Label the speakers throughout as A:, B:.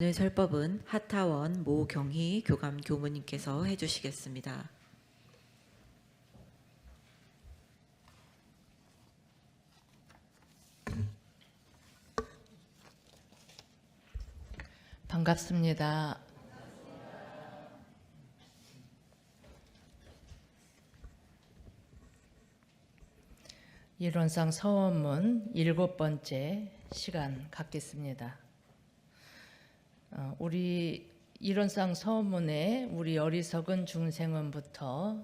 A: 오늘 설법은 하타원 모경희 교감 교무님께서 해주시겠습니다.
B: 반갑습니다. 이론상 서원문 7번째 시간 갖겠습니다. 우리 이론상 서원문에 우리 어리석은 중생은부터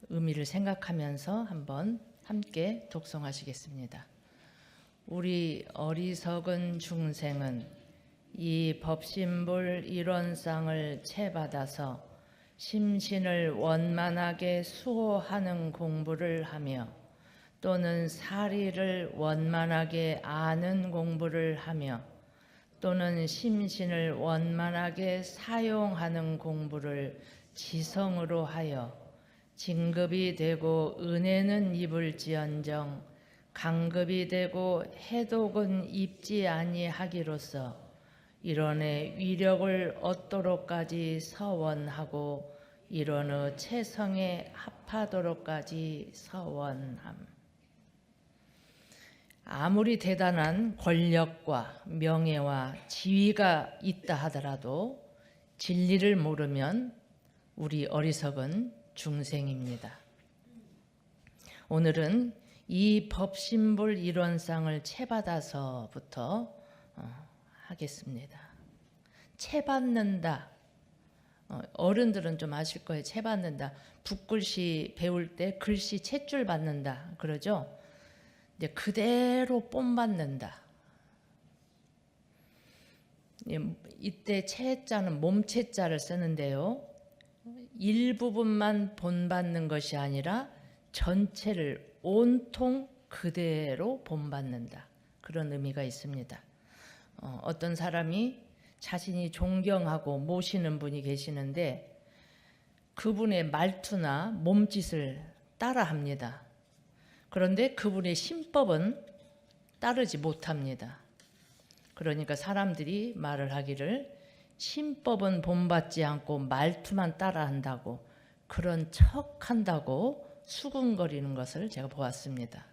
B: 의미를 생각하면서 한번 함께 독송하시겠습니다. 우리 어리석은 중생은 이 법신불 일원상을 채받아서 심신을 원만하게 수호하는 공부를 하며 또는 사리를 원만하게 아는 공부를 하며 또는 심신을 원만하게 사용하는 공부를 지성으로 하여 진급이 되고 은혜는 입을지언정 강급이 되고 해독은 입지 아니하기로서 일원의 위력을 얻도록까지 서원하고 일원의 체성에 합하도록까지 서원함. 아무리 대단한 권력과 명예와 지위가 있다 하더라도 진리를 모르면 우리 어리석은 중생입니다. 오늘은 이 법신불 일원상을 채받아서부터 하겠습니다. 채받는다. 어른들은 좀 아실 거예요. 채받는다. 붓글씨 배울 때 글씨 챗줄 받는다. 그러죠? 이제 그대로 본받는다. 이때 채자는 몸채자를 쓰는데요. 일부분만 본받는 것이 아니라 전체를 온통 그대로 본받는다. 그런 의미가 있습니다. 어떤 사람이 자신이 존경하고 모시는 분이 계시는데 그분의 말투나 몸짓을 따라합니다. 그런데 그분의 신법은 따르지 못합니다. 그러니까 사람들이 말을 하기를 신법은 본받지 않고 말투만 따라한다고 그런 척한다고 수군거리는 것을 제가 보았습니다.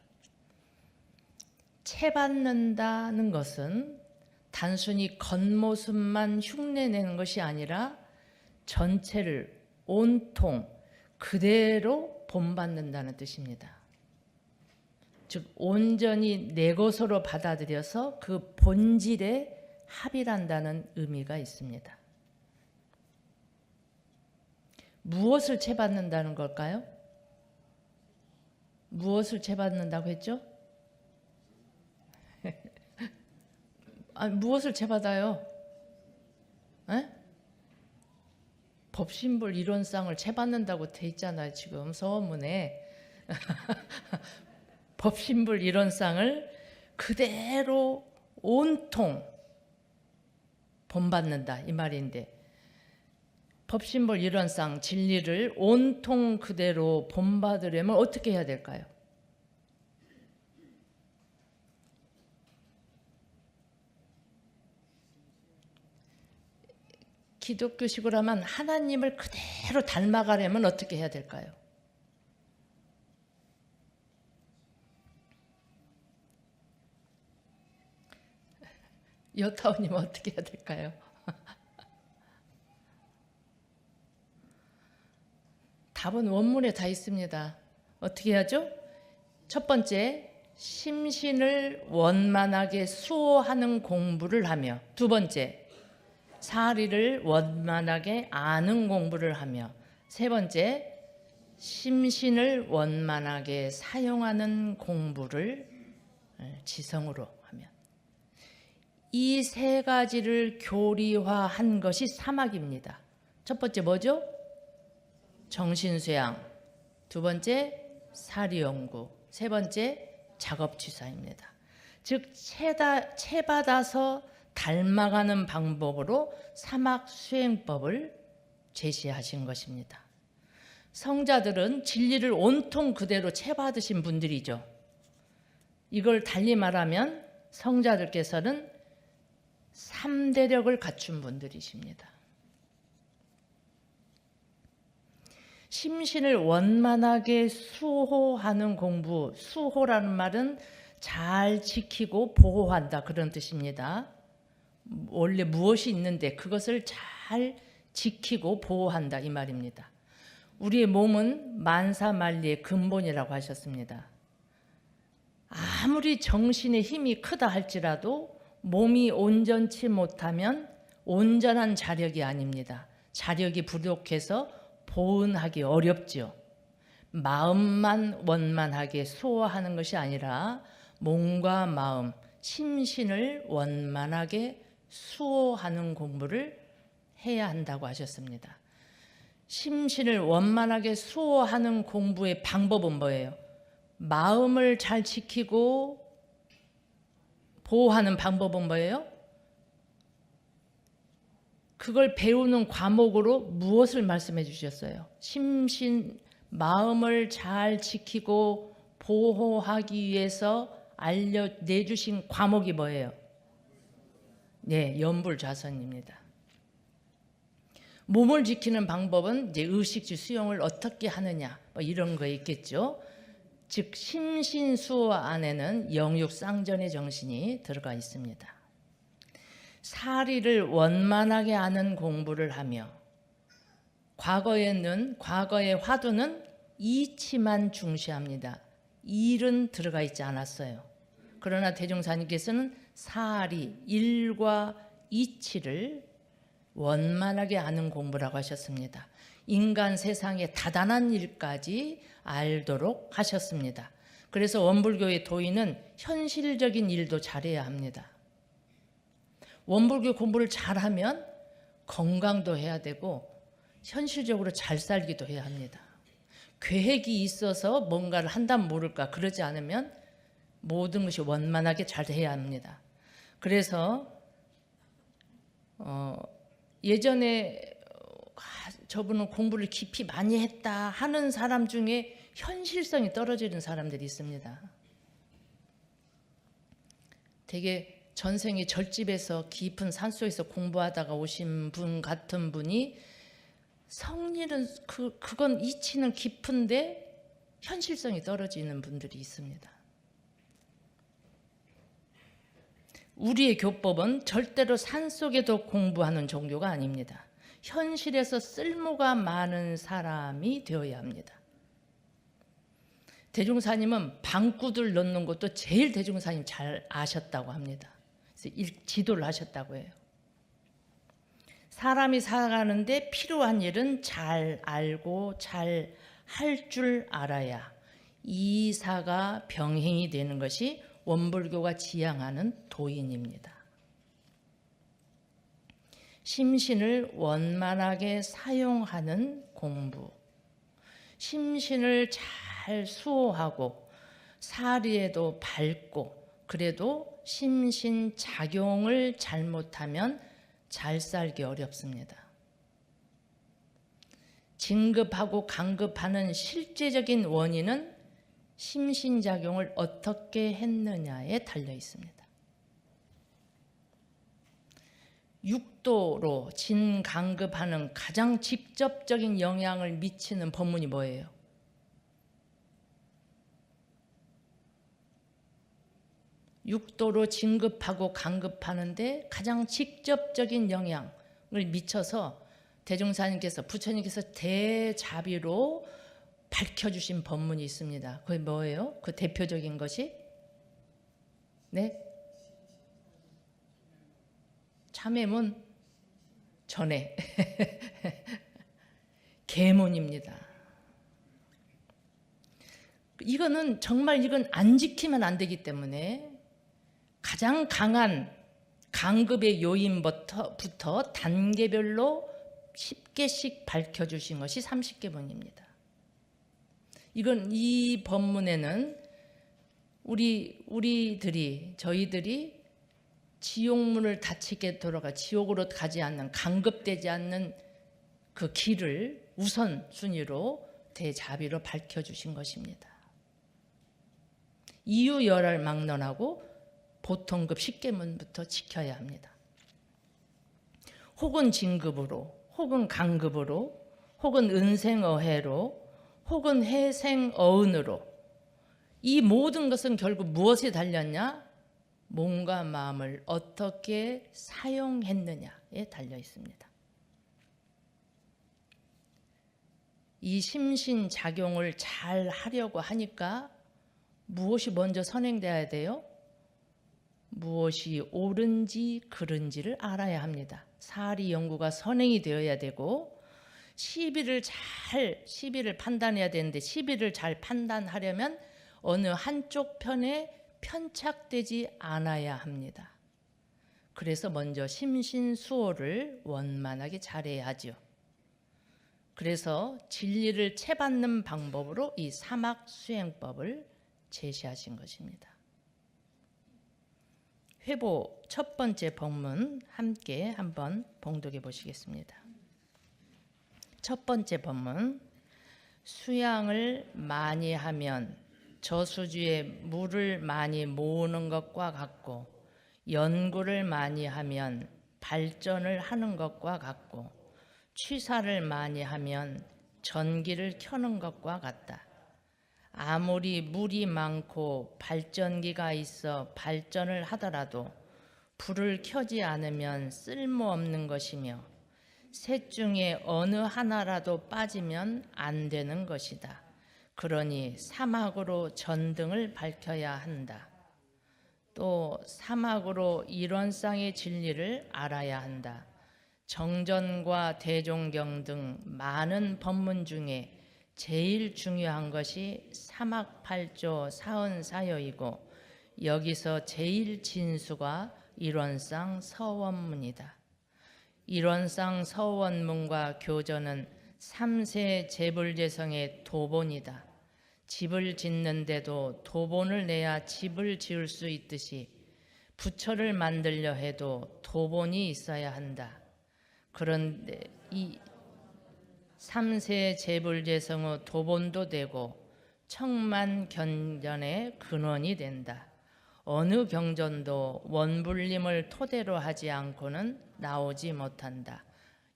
B: 채받는다는 것은 단순히 겉모습만 흉내내는 것이 아니라 전체를 온통 그대로 본받는다는 뜻입니다. 즉 온전히 내 것으로 받아들여서 그 본질에 합일한다는 의미가 있습니다. 무엇을 채받는다는 걸까요? 무엇을 채받는다고 했죠? 무엇을 채받아요? 에? 법신불 일원상을 채받는다고 돼 있잖아요. 지금 서원문에 법신불 일원상을 그대로 온통 본받는다 이 말인데 법신불 일원상 진리를 온통 그대로 본받으려면 어떻게 해야 될까요? 기독교식으로 하면 하나님을 그대로 닮아가려면 어떻게 해야 될까요? 여타오님 어떻게 해야 될까요? 답은 원문에 다 있습니다. 어떻게 해야죠? 첫 번째, 심신을 원만하게 수호하는 공부를 하며 두 번째, 사리를 원만하게 아는 공부를 하며 세 번째, 심신을 원만하게 사용하는 공부를 지성으로 하며 이 세 가지를 교리화한 것이 사막입니다. 첫 번째 뭐죠? 정신수양, 두 번째 사리연구, 세 번째 작업취사입니다. 즉 채받아서 닮아가는 방법으로 사막수행법을 제시하신 것입니다. 성자들은 진리를 온통 그대로 채받으신 분들이죠. 이걸 달리 말하면 성자들께서는 3대력을 갖춘 분들이십니다. 심신을 원만하게 수호하는 공부, 수호라는 말은 잘 지키고 보호한다 그런 뜻입니다. 원래 무엇이 있는데 그것을 잘 지키고 보호한다 이 말입니다. 우리의 몸은 만사만리의 근본이라고 하셨습니다. 아무리 정신의 힘이 크다 할지라도 몸이 온전치 못하면 온전한 자력이 아닙니다. 자력이 부족해서 보은하기 어렵죠. 마음만 원만하게 수호하는 것이 아니라 몸과 마음, 심신을 원만하게 수호하는 공부를 해야 한다고 하셨습니다. 심신을 원만하게 수호하는 공부의 방법은 뭐예요? 마음을 잘 지키고 보호하는 방법은 뭐예요? 그걸 배우는 과목으로 무엇을 말씀해 주셨어요? 심신, 마음을 잘 지키고 보호하기 위해서 내주신 과목이 뭐예요? 네, 연불좌선입니다. 몸을 지키는 방법은 이제 의식주 수용을 어떻게 하느냐 뭐 이런 거 있겠죠. 즉 심신수호 안에는 영육상전의 정신이 들어가 있습니다. 사리를 원만하게 아는 공부를 하며 과거의 화두는 이치만 중시합니다. 일은 들어가 있지 않았어요. 그러나 대종사님께서는 사리, 일과 이치를 원만하게 아는 공부라고 하셨습니다. 인간 세상의 다단한 일까지 알도록 하셨습니다. 그래서 원불교의 도인은 현실적인 일도 잘해야 합니다. 원불교 공부를 잘하면 건강도 해야 되고 현실적으로 잘 살기도 해야 합니다. 계획이 있어서 뭔가를 한다면 모를까 그러지 않으면 모든 것이 원만하게 잘 해야 합니다. 그래서 예전에 저분은 공부를 깊이 많이 했다 하는 사람 중에 현실성이 떨어지는 사람들이 있습니다. 되게 전생에 절집에서 깊은 산속에서 공부하다가 오신 분 같은 분이 성질은 그건 이치는 깊은데 현실성이 떨어지는 분들이 있습니다. 우리의 교법은 절대로 산속에도 공부하는 종교가 아닙니다. 현실에서 쓸모가 많은 사람이 되어야 합니다. 대종사님은 방구들 넣는 것도 제일 대종사님 잘 아셨다고 합니다. 그래서 지도를 하셨다고 해요. 사람이 살아가는데 필요한 일은 잘 알고 잘 할 줄 알아야 이사가 병행이 되는 것이 원불교가 지향하는 도인입니다. 심신을 원만하게 사용하는 공부, 심신을 잘 수호하고 사리에도 밝고 그래도 심신작용을 잘못하면 잘 살기 어렵습니다. 진급하고 강급하는 실제적인 원인은 심신작용을 어떻게 했느냐에 달려 있습니다. 육도로 진강급하는 가장 직접적인 영향을 미치는 법문이 뭐예요? 육도로 진급하고 강급하는데 가장 직접적인 영향을 미쳐서 대종사님께서 부처님께서 대자비로 밝혀주신 법문이 있습니다. 그게 뭐예요? 그 대표적인 것이 네? 참회문 전에 계문입니다. 이거는 정말 이건 안 지키면 안 되기 때문에 가장 강한 강급의 요인부터 단계별로 10개씩 밝혀주신 것이 30계문입니다. 이 법문에는 저희들이 지옥문을 닫히게 돌아가 지옥으로 가지 않는 강급되지 않는 그 길을 우선순위로 대자비로 밝혀주신 것입니다. 이유열할 막론하고 보통급 10계문부터 지켜야 합니다. 혹은 진급으로, 혹은 강급으로, 혹은 은생어해로, 혹은 해생어은으로, 이 모든 것은 결국 무엇에 달렸냐? 몸과 마음을 어떻게 사용했느냐에 달려 있습니다. 이 심신작용을 잘 하려고 하니까 무엇이 먼저 선행돼야 돼요? 무엇이 옳은지 그른지를 알아야 합니다. 사리 연구가 선행이 되어야 되고, 시비를 판단해야 되는데, 시비를 잘 판단하려면 어느 한쪽 편에 편착되지 않아야 합니다. 그래서 먼저 심신수호를 원만하게 잘해야 하죠. 그래서 진리를 채받는 방법으로 이 사막수행법을 제시하신 것입니다. 회보 첫 번째 법문 함께 한번 봉독해 보시겠습니다. 첫 번째 법문, 수양을 많이 하면 저수지에 물을 많이 모으는 것과 같고, 연구를 많이 하면 발전을 하는 것과 같고, 취사를 많이 하면 전기를 켜는 것과 같다. 아무리 물이 많고 발전기가 있어 발전을 하더라도 불을 켜지 않으면 쓸모없는 것이며, 셋 중에 어느 하나라도 빠지면 안 되는 것이다. 그러니 사막으로 전등을 밝혀야 한다. 또 사막으로 일원상의 진리를 알아야 한다. 정전과 대종경 등 많은 법문 중에 제일 중요한 것이 사막팔조 사언사여이고, 여기서 제일 진수가 일원상 서원문이다. 일원상 서원문과 교전은 3세 재불재성의 도본이다. 집을 짓는데도 도본을 내야 집을 지을 수 있듯이 부처를 만들려 해도 도본이 있어야 한다. 그런데 이 3세 재불재성의 도본도 되고 청만견전의 근원이 된다. 어느 경전도 원불림을 토대로 하지 않고는 나오지 못한다.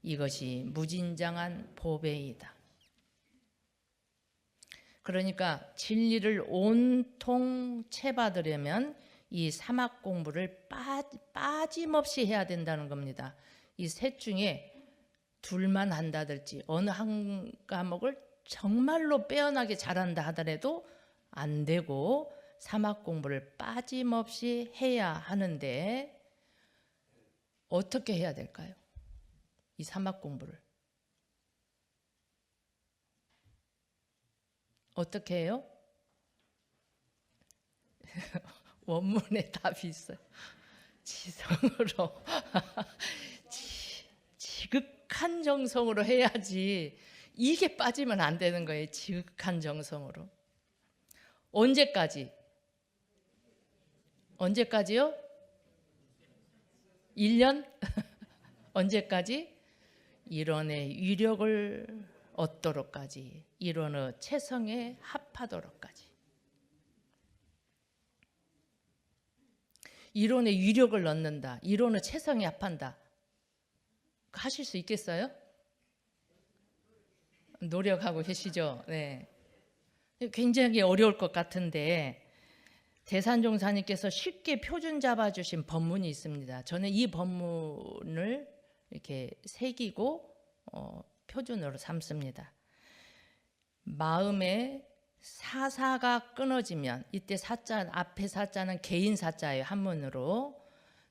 B: 이것이 무진장한 보배이다. 그러니까 진리를 온통 채받으려면 이 사막 공부를 빠짐없이 해야 된다는 겁니다. 이 셋 중에 둘만 한다든지 어느 한 과목을 정말로 빼어나게 잘한다 하더라도 안 되고, 사막 공부를 빠짐없이 해야 하는데 어떻게 해야 될까요? 이 사막 공부를 어떻게 해요? 원문에 답이 있어요. 지성으로 지극한 정성으로 해야지. 이게 빠지면 안 되는 거예요. 지극한 정성으로. 언제까지? 언제까지요? 1년? 언제까지? 일원의 위력을 얻도록까지, 일원의 체성에 합하도록까지. 일원의 위력을 얻는다, 일원의 체성에 합한다, 하실 수 있겠어요? 노력하고 계시죠? 네. 굉장히 어려울 것 같은데 대산종사님께서 쉽게 표준 잡아주신 법문이 있습니다. 저는 이 법문을 이렇게 새기고 표준으로 삼습니다. 마음에 사사가 끊어지면, 이때 사자, 앞에 사자는 개인 사자예요. 한문으로.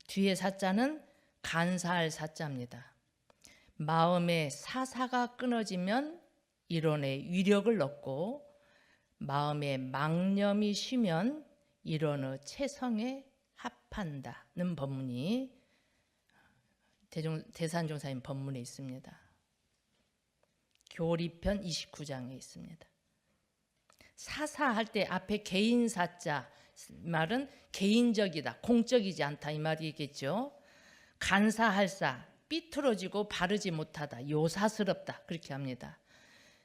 B: 뒤에 사자는 간사할 사자입니다. 마음에 사사가 끊어지면 일원의 위력을 얻고, 마음에 망념이 쉬면 일원의 체성에 합한다는 법문이 대산종사님 법문에 있습니다. 교리편 29장에 있습니다. 사사할 때 앞에 개인 사자 말은 개인적이다, 공적이지 않다 이 말이겠죠. 간사할 사, 삐뚤어지고 바르지 못하다, 요사스럽다, 그렇게 합니다.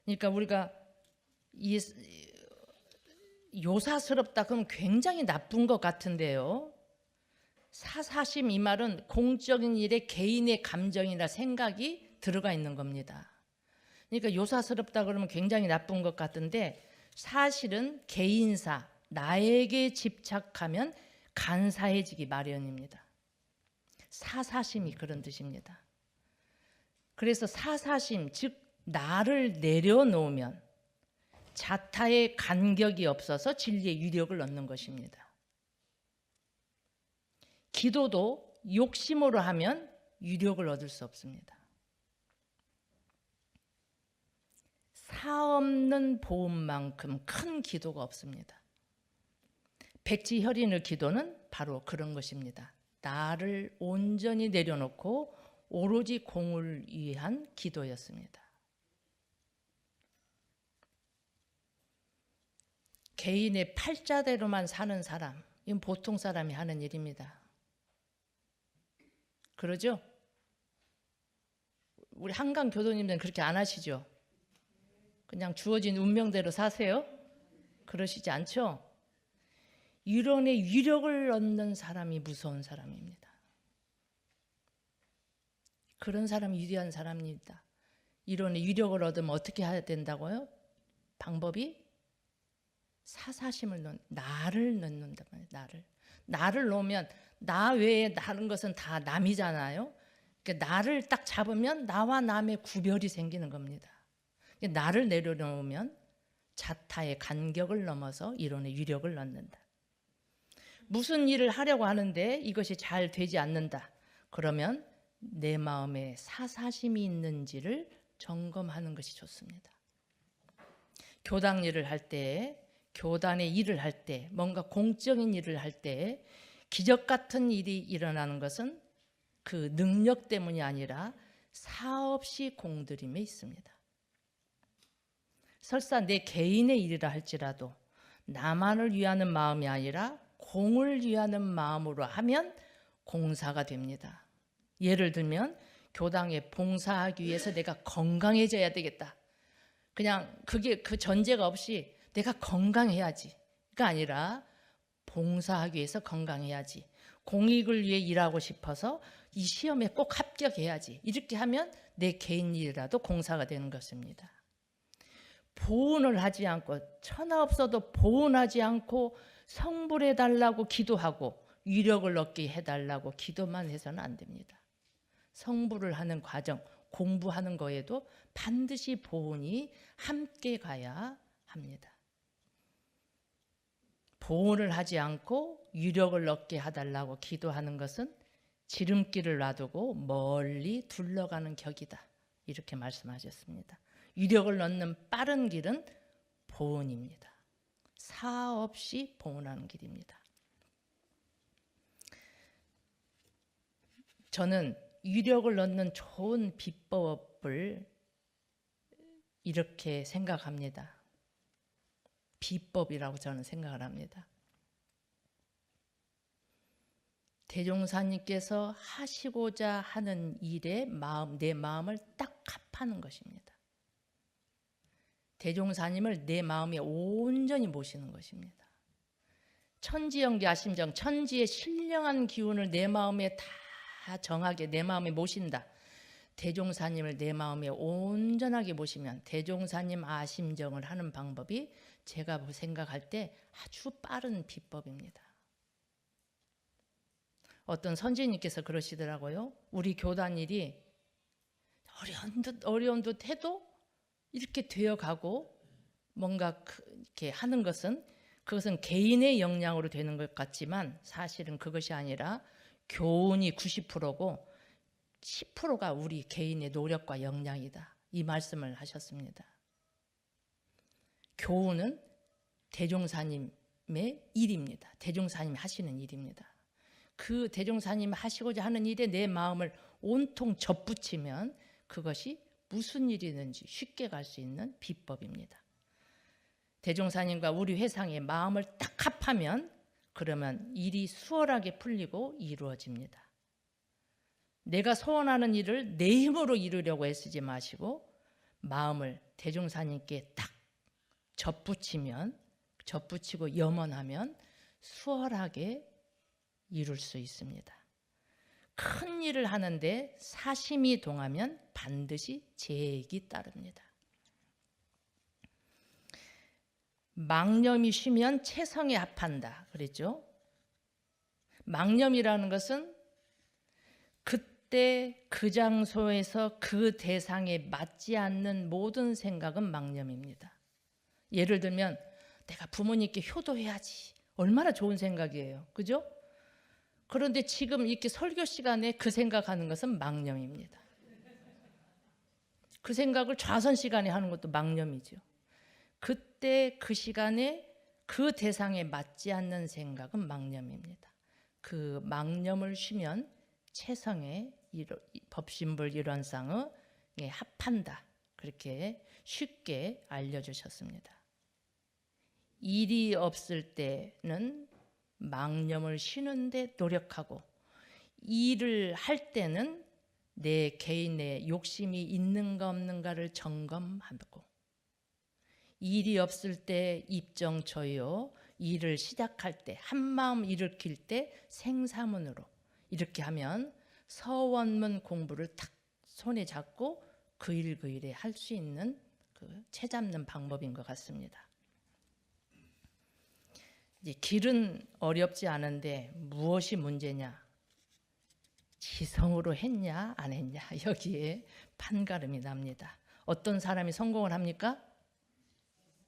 B: 그러니까 우리가 이 요사스럽다 그러면 굉장히 나쁜 것 같은데요. 사사심 이 말은 공적인 일에 개인의 감정이나 생각이 들어가 있는 겁니다. 그러니까 요사스럽다 그러면 굉장히 나쁜 것 같은데 사실은 개인사, 나에게 집착하면 간사해지기 마련입니다. 사사심이 그런 뜻입니다. 그래서 사사심, 즉 나를 내려놓으면 자타의 간격이 없어서 진리의 유력을 얻는 것입니다. 기도도 욕심으로 하면 유력을 얻을 수 없습니다. 사 없는 보험만큼 큰 기도가 없습니다. 백지혈인의 기도는 바로 그런 것입니다. 나를 온전히 내려놓고 오로지 공을 위한 기도였습니다. 개인의 팔자대로만 사는 사람, 이건 보통 사람이 하는 일입니다. 그러죠? 우리 한강 교도님들은 그렇게 안 하시죠? 그냥 주어진 운명대로 사세요? 그러시지 않죠? 이론의 위력을 얻는 사람이 무서운 사람입니다. 그런 사람이 위대한 사람입니다. 이론의 위력을 얻으면 어떻게 해야 된다고요? 방법이 사사심을 나를 넣는단 말이에요. 나를 놓으면 나 외에 다른 것은 다 남이잖아요. 그러니까 나를 딱 잡으면 나와 남의 구별이 생기는 겁니다. 나를 내려놓으면 자타의 간격을 넘어서 이론의 위력을 넣는다. 무슨 일을 하려고 하는데 이것이 잘 되지 않는다. 그러면 내 마음에 사사심이 있는지를 점검하는 것이 좋습니다. 교당 일을 할 때, 교단의 일을 할 때, 뭔가 공적인 일을 할 때 기적 같은 일이 일어나는 것은 그 능력 때문이 아니라 사없이 공들임에 있습니다. 설사 내 개인의 일이라 할지라도 나만을 위하는 마음이 아니라 공을 위하는 마음으로 하면 공사가 됩니다. 예를 들면 교당에 봉사하기 위해서 내가 건강해져야 되겠다. 그냥 그게 그 전제가 없이 내가 건강해야지가 아니라 봉사하기 위해서 건강해야지. 공익을 위해 일하고 싶어서 이 시험에 꼭 합격해야지. 이렇게 하면 내 개인 일이라도 공사가 되는 것입니다. 보온을 하지 않고 천하 없어도 보온하지 않고 성불해달라고 기도하고 위력을 얻게 해달라고 기도만 해서는 안 됩니다. 성불을 하는 과정, 공부하는 거에도 반드시 보온이 함께 가야 합니다. 보온을 하지 않고 위력을 얻게 해달라고 기도하는 것은 지름길을 놔두고 멀리 둘러가는 격이다. 이렇게 말씀하셨습니다. 위력을 넣는 빠른 길은 보온입니다. 사 없이 보온하는 길입니다. 저는 위력을 넣는 좋은 비법을 이렇게 생각합니다. 비법이라고 저는 생각을 합니다. 대종사님께서 하시고자 하는 일에 내 마음을 딱 합하는 것입니다. 대종사님을 내 마음에 온전히 모시는 것입니다. 천지연기 아심정, 천지의 신령한 기운을 내 마음에 다 정하게 내 마음에 모신다. 대종사님을 내 마음에 온전하게 모시면 대종사님 아심정을 하는 방법이 제가 생각할 때 아주 빠른 비법입니다. 어떤 선지님께서 그러시더라고요. 우리 교단 일이 어려운 듯 해도 이렇게 되어가고 뭔가 이렇게 하는 것은 그것은 개인의 역량으로 되는 것 같지만 사실은 그것이 아니라 교훈이 90%고 10%가 우리 개인의 노력과 역량이다. 이 말씀을 하셨습니다. 교훈은 대종사님의 일입니다. 대종사님이 하시는 일입니다. 그 대종사님이 하시고자 하는 일에 내 마음을 온통 접붙이면 그것이 무슨 일이든지 쉽게 갈 수 있는 비법입니다. 대종사님과 우리 회상의 마음을 딱 합하면 그러면 일이 수월하게 풀리고 이루어집니다. 내가 소원하는 일을 내 힘으로 이루려고 애쓰지 마시고 마음을 대종사님께 딱 접붙이고 염원하면 수월하게 이룰 수 있습니다. 큰 일을 하는데 사심이 동하면 반드시 재액이 따릅니다. 망념이 쉬면 체성에 합한다 그랬죠. 망념이라는 것은 그때 그 장소에서 그 대상에 맞지 않는 모든 생각은 망념입니다. 예를 들면 내가 부모님께 효도해야지. 얼마나 좋은 생각이에요. 그죠? 그런데 지금 이렇게 설교 시간에 그 생각하는 것은 망념입니다. 그 생각을 좌선 시간에 하는 것도 망념이죠. 그때 그 시간에 그 대상에 맞지 않는 생각은 망념입니다. 그 망념을 쉬면 체성의 법신불 일원상의 합한다. 그렇게 쉽게 알려주셨습니다. 일이 없을 때는 망념을 쉬는데 노력하고, 일을 할 때는 내 개인의 욕심이 있는가 없는가를 점검하고, 일이 없을 때 입정초요, 일을 시작할 때 한마음 일으킬 때 생사문으로 이렇게 하면 서원문 공부를 탁 손에 잡고 그 일 그 일에 할 수 있는 그 채잡는 방법인 것 같습니다. 이제 길은 어렵지 않은데 무엇이 문제냐? 지성으로 했냐 안 했냐, 여기에 판가름이 납니다. 어떤 사람이 성공을 합니까?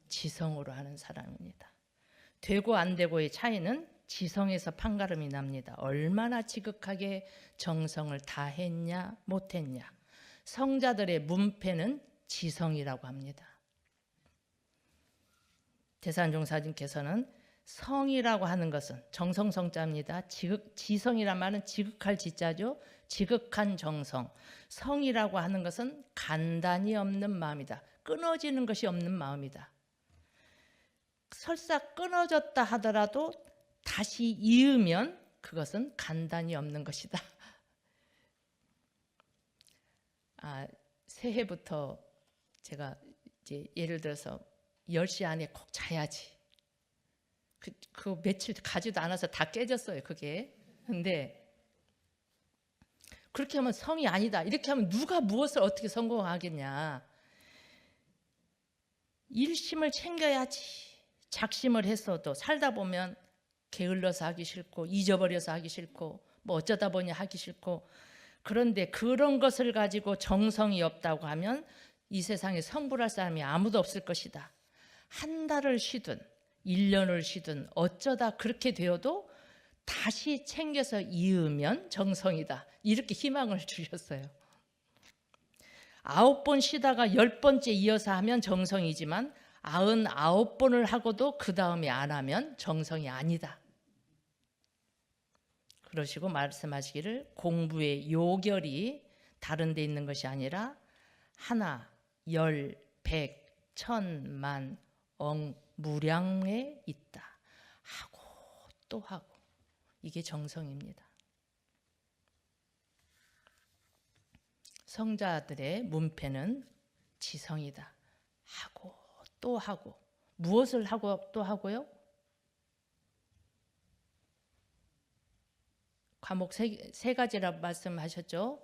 B: 지성으로 하는 사람입니다. 되고 안 되고의 차이는 지성에서 판가름이 납니다. 얼마나 지극하게 정성을 다했냐 못했냐. 성자들의 문패는 지성이라고 합니다. 대산종사님께서는 성이라고 하는 것은 정성성자입니다. 지성이란 말은 지극할 지자죠. 지극한 정성. 성이라고 하는 것은 간단이 없는 마음이다. 끊어지는 것이 없는 마음이다. 설사 끊어졌다 하더라도 다시 이으면 그것은 간단이 없는 것이다. 새해부터 제가 이제 예를 들어서 10시 안에 꼭 자야지. 그 며칠 가지도 않아서 다 깨졌어요, 그게. 근데 그렇게 하면 성이 아니다. 이렇게 하면 누가 무엇을 어떻게 성공하겠냐. 일심을 챙겨야지. 작심을 했어도 살다 보면 게을러서 하기 싫고 잊어버려서 하기 싫고 뭐 어쩌다 보니 하기 싫고, 그런데 그런 것을 가지고 정성이 없다고 하면 이 세상에 성불할 사람이 아무도 없을 것이다. 한 달을 쉬든 1년을 쉬든 어쩌다 그렇게 되어도 다시 챙겨서 이으면 정성이다. 이렇게 희망을 주셨어요. 9번 쉬다가 10번째 이어서 하면 정성이지만 99번을 하고도 그 다음에 안 하면 정성이 아니다. 그러시고 말씀하시기를 공부의 요결이 다른 데 있는 것이 아니라 하나, 열, 백, 천, 만, 억, 무량에 있다. 하고 또 하고. 이게 정성입니다. 성자들의 문패는 지성이다. 하고 또 하고. 무엇을 하고 또 하고요? 과목 세 가지라고 말씀하셨죠.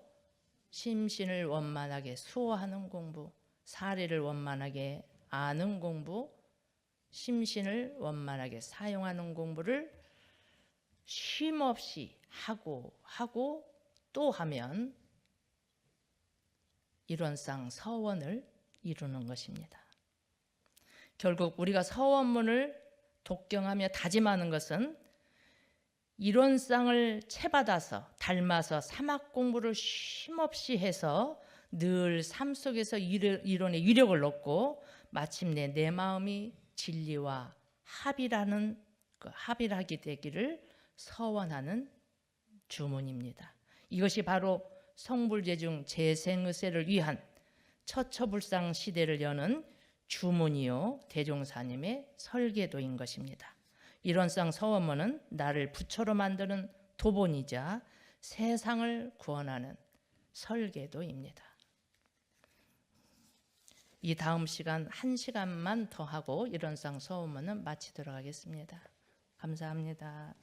B: 심신을 원만하게 수호하는 공부, 사리를 원만하게 아는 공부, 심신을 원만하게 사용하는 공부를 쉼없이 하고 또 하면 일원상 서원을 이루는 것입니다. 결국 우리가 서원문을 독경하며 다짐하는 것은 일원상을 채받아서 닮아서 사막 공부를 쉼없이 해서 늘 삶 속에서 이론의 위력을 얻고 마침내 내 마음이 진리와 합일하는 합일하게 되기를 서원하는 주문입니다. 이것이 바로 성불재중 재생의세를 위한 처처불상 시대를 여는 주문이요 대종사님의 설계도인 것입니다. 일원상 서원문은 나를 부처로 만드는 도본이자 세상을 구원하는 설계도입니다. 이 다음 시간 1시간만 더 하고 일원상 서원문은 마치도록 하겠습니다. 감사합니다.